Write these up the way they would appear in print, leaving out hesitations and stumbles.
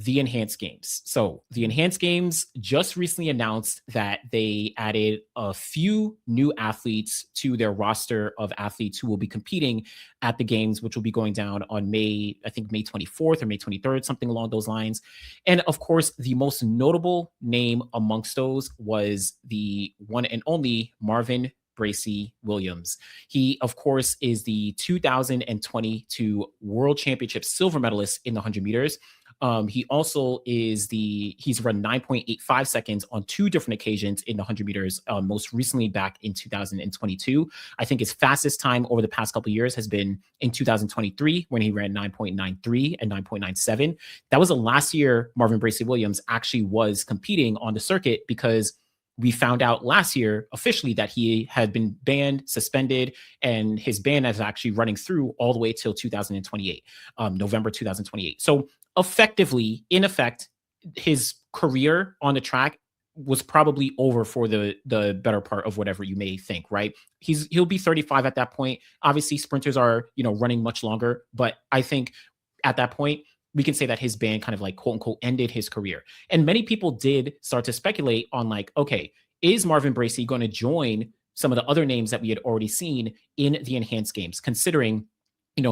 the Enhanced Games. So the Enhanced Games just recently announced that they added a few new athletes to their roster of athletes who will be competing at the games, which will be going down on May 24th or May 23rd, something along those lines. And of course, the most notable name amongst those was the one and only Marvin Bracy-Williams. He, of course, is the 2022 World Championship silver medalist in the 100 meters. He also is he's run 9.85 seconds on two different occasions in the 100 meters, most recently back in 2022. I think his fastest time over the past couple of years has been in 2023 when he ran 9.93 and 9.97. That was the last year Marvin Bracy-Williams actually was competing on the circuit, because we found out last year officially that he had been banned, suspended, and his ban is actually running through all the way till 2028, November 2028. So effectively, in effect, his career on the track was probably over for the better part of whatever you may think, right? He'll be 35 at that point. Obviously, sprinters are, running much longer, but I think at that point, we can say that his ban kind of like quote unquote ended his career. And many people did start to speculate on like, okay, is Marvin Bracy going to join some of the other names that we had already seen in the Enhanced Games, considering,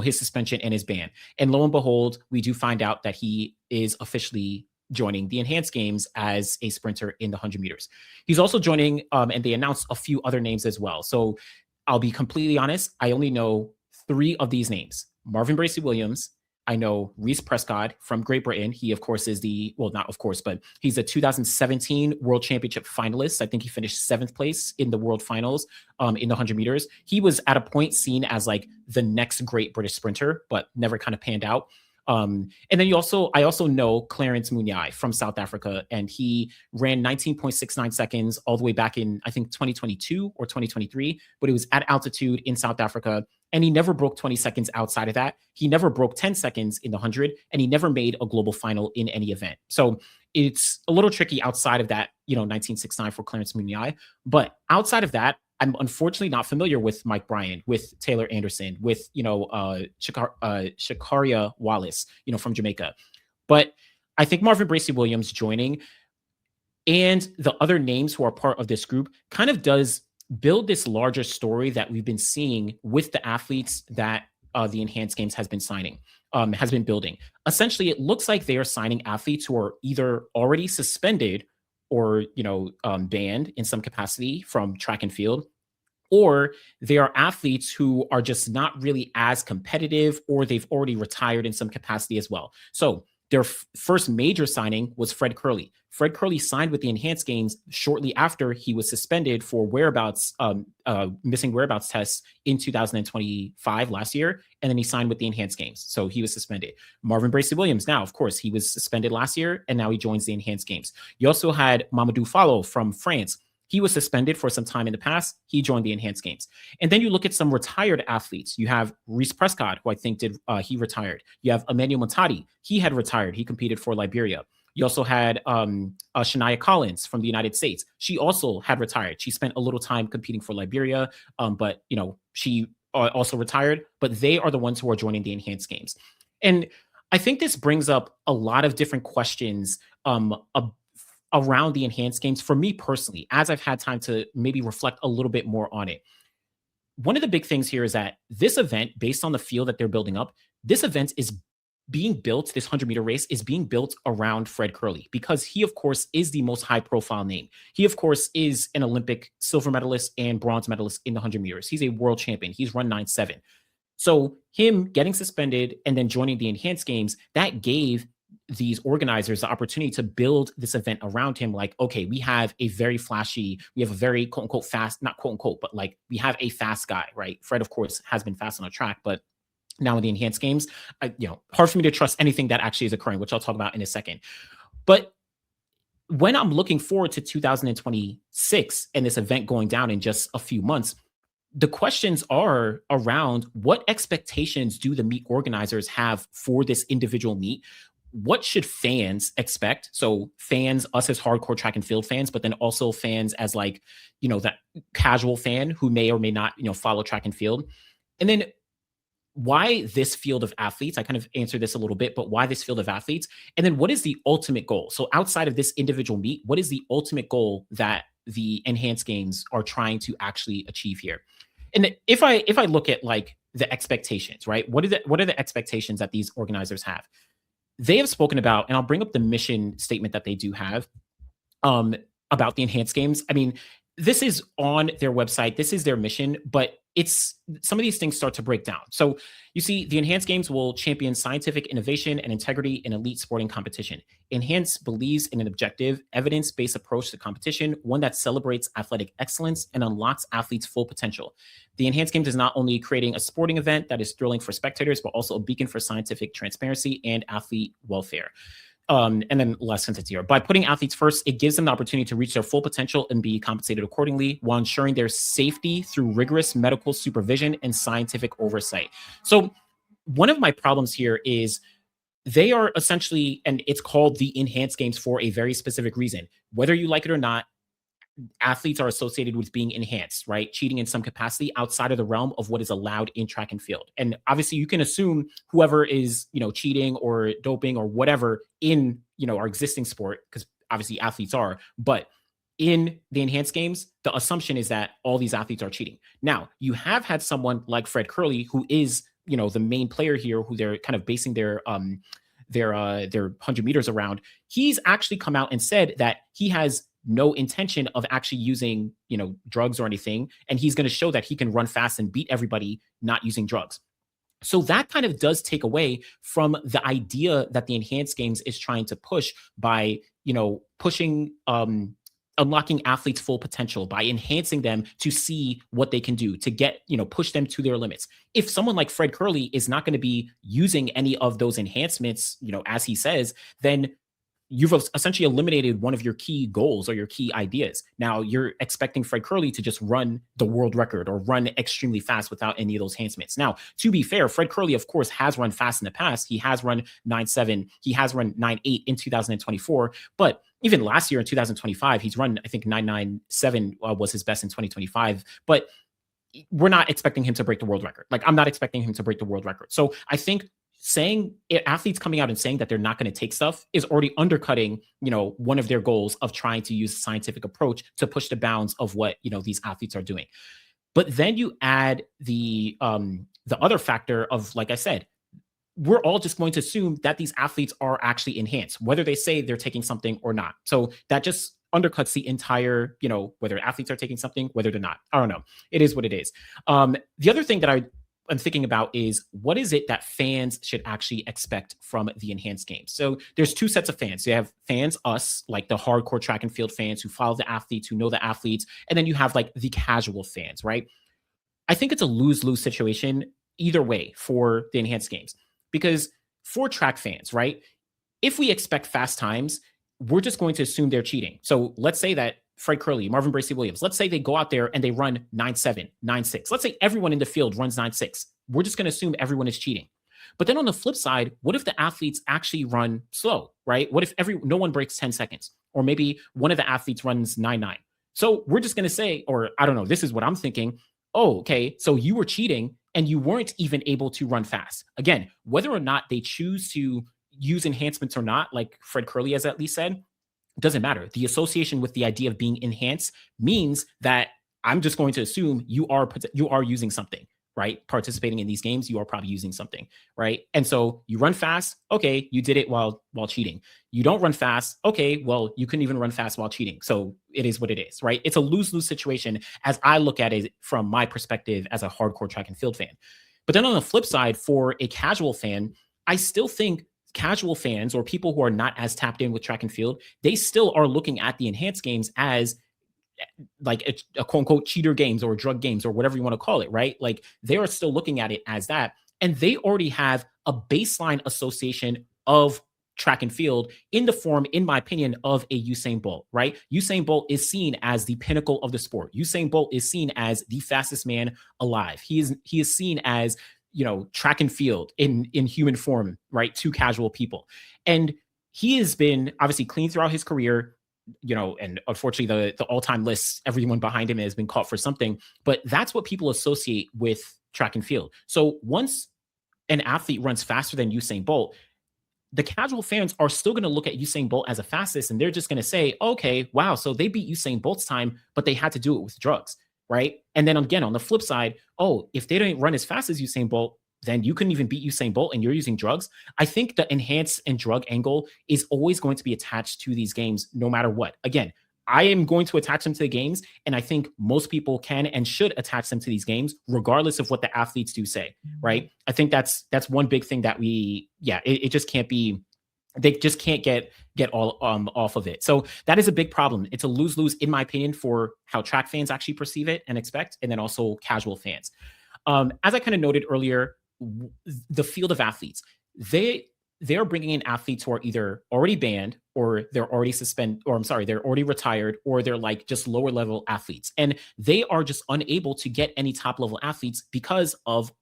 his suspension and his ban? And lo and behold, we do find out that he is officially joining the Enhanced Games as a sprinter in the 100 meters. He's also joining, and they announced a few other names as well. So I'll be completely honest, I only know 3 of these names: Marvin Bracy-Williams, I know Reese Prescott from Great Britain. He, of course, is not of course, but he's a 2017 World Championship finalist. I think he finished 7th place in the World Finals in the 100 meters. He was at a point seen as like the next great British sprinter, but never kind of panned out. And then I also know Clarence Munyai from South Africa, and he ran 19.69 seconds all the way back in, I think, 2022 or 2023, but it was at altitude in South Africa. And he never broke 20 seconds outside of that. He never broke 10 seconds in the 100, and he never made a global final in any event. So it's a little tricky outside of that, 1969 for Clarence Munyai. But outside of that, I'm unfortunately not familiar with Mike Bryan, with Taylor Anderson, with, Shakaria Wallace, from Jamaica. But I think Marvin Bracy-Williams joining and the other names who are part of this group kind of does build this larger story that we've been seeing with the athletes that the Enhanced Games has been building. Essentially, it looks like they are signing athletes who are either already suspended or, banned in some capacity from track and field, or they are athletes who are just not really as competitive, or they've already retired in some capacity as well. So their first major signing was Fred Kerley. Fred Kerley signed with the Enhanced Games shortly after he was suspended for missing whereabouts tests in 2025 last year, and then he signed with the Enhanced Games. So he was suspended. Marvin Bracy-Williams, now, of course, he was suspended last year, and now he joins the Enhanced Games. You also had Mamadou Fallo from France. He was suspended for some time in the past. He joined the Enhanced Games. And then you look at some retired athletes. You have Reese Prescott, who I think he retired. You have Emmanuel Montati. He had retired. He competed for Liberia. You also had Shania Collins from the United States. She also had retired. She spent a little time competing for Liberia, but she also retired. But they are the ones who are joining the Enhanced Games. And I think this brings up a lot of different questions around the Enhanced Games for me personally, as I've had time to maybe reflect a little bit more on it. One of the big things here is that this event, based on the field that they're building up, this event is being built, this 100-meter race is being built around Fred Kerley, because he, of course, is the most high-profile name. He, of course, is an Olympic silver medalist and bronze medalist in the 100 meters. He's a world champion. He's run 9.7. So him getting suspended and then joining the Enhanced Games, that gave these organizers the opportunity to build this event around him. Like, okay, we have a very quote unquote fast, not quote unquote, but like we have a fast guy, right? Fred, of course, has been fast on a track, but now in the Enhanced Games, hard for me to trust anything that actually is occurring, which I'll talk about in a second. But when I'm looking forward to 2026 and this event going down in just a few months, the questions are around what expectations do the meet organizers have for this individual meet? What should fans expect? So fans, us as hardcore track and field fans, but then also fans as like, that casual fan who may or may not, follow track and field. And then why this field of athletes? I kind of answered this a little bit, but why this field of athletes? And then what is the ultimate goal? So outside of this individual meet, what is the ultimate goal that the enhanced games are trying to actually achieve here? And if I look at like the expectations, right? What are the expectations that these organizers have? They have spoken about, and I'll bring up the mission statement that they do have um, about the enhanced games. I mean, this is on their website. This is their mission, but it's some of these things start to break down. So you see, the enhanced games will champion scientific innovation and integrity in elite sporting competition. Enhance believes in an objective, evidence-based approach to competition, one that celebrates athletic excellence and unlocks athletes' full potential. The enhanced games is not only creating a sporting event that is thrilling for spectators, but also a beacon for scientific transparency and athlete welfare. And then last sentence here. By putting athletes first, it gives them the opportunity to reach their full potential and be compensated accordingly while ensuring their safety through rigorous medical supervision and scientific oversight. So one of my problems here is they are essentially, and it's called the enhanced games for a very specific reason. Whether you like it or not, athletes are associated with being enhanced, right? Cheating in some capacity outside of the realm of what is allowed in track and field. And obviously you can assume whoever is, cheating or doping or whatever in, our existing sport, because obviously athletes are, but in the enhanced games, the assumption is that all these athletes are cheating. Now, you have had someone like Fred Kerley, who is, the main player here, who they're kind of basing their 100 meters around. He's actually come out and said that he has no intention of actually using, drugs or anything. And he's going to show that he can run fast and beat everybody not using drugs. So that kind of does take away from the idea that the enhanced games is trying to push by, pushing, unlocking athletes' full potential by enhancing them to see what they can do to get, push them to their limits. If someone like Fred Kerley is not going to be using any of those enhancements, as he says, then you've essentially eliminated one of your key goals or your key ideas. Now you're expecting Fred Kerley to just run the world record or run extremely fast without any of those enhancements. Now, to be fair, Fred Kerley, of course, has run fast in the past. He has run 9.7. He has run 9.8 in 2024. But even last year in 2025, he's run, I think 9.97 was his best in 2025. But we're not expecting him to break the world record. Like, I'm not expecting him to break the world record. So I think saying athletes coming out and saying that they're not going to take stuff is already undercutting, one of their goals of trying to use a scientific approach to push the bounds of what, these athletes are doing. But then you add the other factor of, like I said, we're all just going to assume that these athletes are actually enhanced, whether they say they're taking something or not. So that just undercuts the entire, whether athletes are taking something, whether they're not. I don't know. It is what it is. The other thing that I'm thinking about is, what is it that fans should actually expect from the enhanced games? So there's two sets of fans. You have fans, us, like the hardcore track and field fans who follow the athletes, who know the athletes. And then you have like the casual fans, right? I think it's a lose-lose situation either way for the enhanced games, because for track fans, right? If we expect fast times, we're just going to assume they're cheating. So let's say that Fred Kerley, Marvin Bracy-Williams, let's say they go out there and they run 9.7, 9.6. Let's say everyone in the field runs 9.6. We're just going to assume everyone is cheating. But then on the flip side, what if the athletes actually run slow, right? What if no one breaks 10 seconds? Or maybe one of the athletes runs 9.9. So we're just going to say, or I don't know, this is what I'm thinking. Oh, okay, so you were cheating and you weren't even able to run fast. Again, whether or not they choose to use enhancements or not, like Fred Kerley has at least said, doesn't matter. The association with the idea of being enhanced means that I'm just going to assume you are using something, right? Participating in these games, you are probably using something, right? And so you run fast, okay, you did it while cheating. You don't run fast, okay, well, you couldn't even run fast while cheating. So it is what it is, right? It's a lose-lose situation as I look at it from my perspective as a hardcore track and field fan. But then on the flip side, for a casual fan, I still think casual fans or people who are not as tapped in with track and field, they still are looking at the enhanced games as like a quote unquote cheater games or drug games or whatever you want to call it, right? Like they are still looking at it as that. And they already have a baseline association of track and field in the form, in my opinion, of a Usain Bolt, right? Usain Bolt is seen as the pinnacle of the sport. Usain Bolt is seen as the fastest man alive. He is seen as, track and field in human form, right? To casual people. And he has been obviously clean throughout his career, and unfortunately the all-time lists, everyone behind him has been caught for something, but that's what people associate with track and field. So once an athlete runs faster than Usain Bolt, the casual fans are still going to look at Usain Bolt as a fastest, and they're just going to say, okay, wow, so they beat Usain Bolt's time, but they had to do it with drugs, right? And then again, on the flip side, oh, if they didn't run as fast as Usain Bolt, then you couldn't even beat Usain Bolt and you're using drugs. I think the enhance and drug angle is always going to be attached to these games no matter what. Again, I am going to attach them to the games, and I think most people can and should attach them to these games, regardless of what the athletes do say. Right? I think that's one big thing that it just can't be. They just can't get all off of it. So that is a big problem. It's a lose-lose, in my opinion, for how track fans actually perceive it and expect, and then also casual fans. As I kind of noted earlier, the field of athletes, they're bringing in athletes who are either already banned or they're already they're already retired, or they're like just lower level athletes. And they are just unable to get any top level athletes because of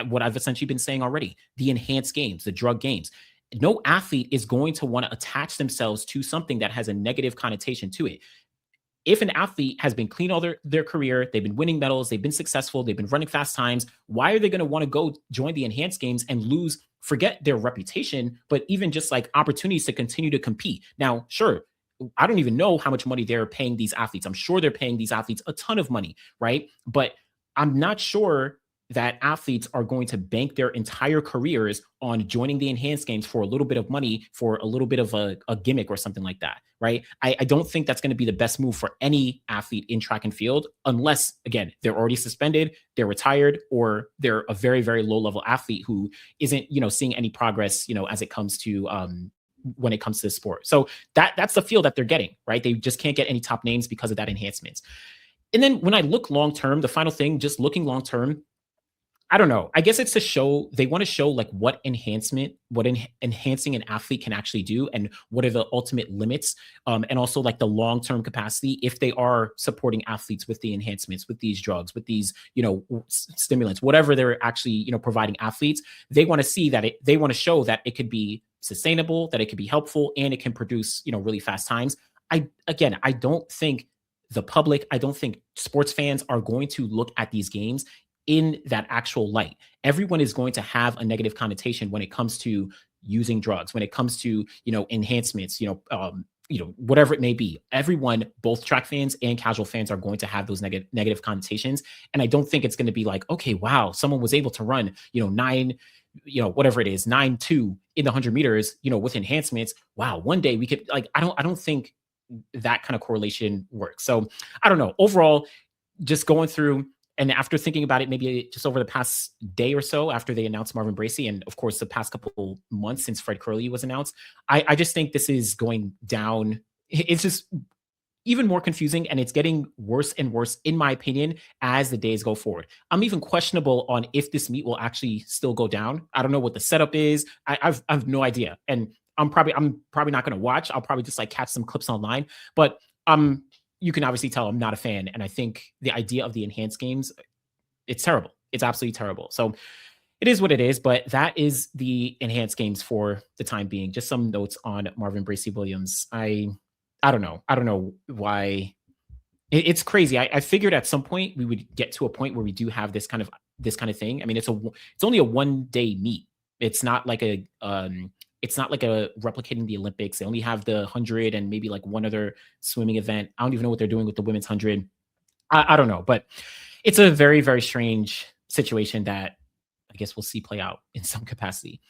what I've essentially been saying already, the enhanced games, the drug games. No athlete is going to want to attach themselves to something that has a negative connotation to it. If an athlete has been clean all their career, they've been winning medals, they've been successful, they've been running fast times, why are they going to want to go join the enhanced games and lose, forget their reputation, but even just like opportunities to continue to compete? Now, sure, I don't even know how much money they're paying these athletes. I'm sure they're paying these athletes a ton of money, right? But I'm not sure that athletes are going to bank their entire careers on joining the enhanced games for a little bit of money, for a little bit of a gimmick or something like that, right? I don't think that's going to be the best move for any athlete in track and field, unless, again, they're already suspended, they're retired, or they're a very, very low level athlete who isn't, seeing any progress, as it comes to when it comes to the sport. So that's the field that they're getting, right? They just can't get any top names because of that enhancements. And then when I look long term, the final thing, just looking long term, I don't know. I guess it's to show, they want to show like what enhancing an athlete can actually do, and what are the ultimate limits, and also like the long-term capacity if they are supporting athletes with the enhancements, with these drugs, with these, stimulants, whatever they're actually, providing athletes. They want to see that they want to show that it could be sustainable, that it could be helpful, and it can produce, really fast times. I don't think the public, I don't think sports fans are going to look at these games in that actual light. Everyone is going to have a negative connotation when it comes to using drugs, when it comes to, enhancements, whatever it may be. Everyone, both track fans and casual fans, are going to have those negative connotations. And I don't think it's going to be like, okay, wow, someone was able to run, 9.2 in the 100 meters, with enhancements. Wow, one day we could, like, I don't think that kind of correlation works. So I don't know. Overall, just going through, and after thinking about it, maybe just over the past day or so after they announced Marvin Bracy, and of course the past couple months since Fred Kerley was announced, I just think this is going down. It's just even more confusing, and it's getting worse and worse, in my opinion, as the days go forward. I'm even questionable on if this meet will actually still go down. I don't know what the setup is. I have no idea, and I'm probably not going to watch. I'll probably just like catch some clips online, but you can obviously tell I'm not a fan. And I think the idea of the enhanced games, it's terrible. It's absolutely terrible. So it is what it is, but that is the enhanced games for the time being. Just some notes on Marvin Bracy-Williams. I don't know. I don't know why. It's crazy. I figured at some point we would get to a point where we do have this kind of thing. I mean, it's only a 1-day meet. It's not like a replicating the Olympics. They only have the 100 and maybe like one other swimming event. I don't even know what they're doing with the women's 100. I don't know, but it's a very, very strange situation that I guess we'll see play out in some capacity.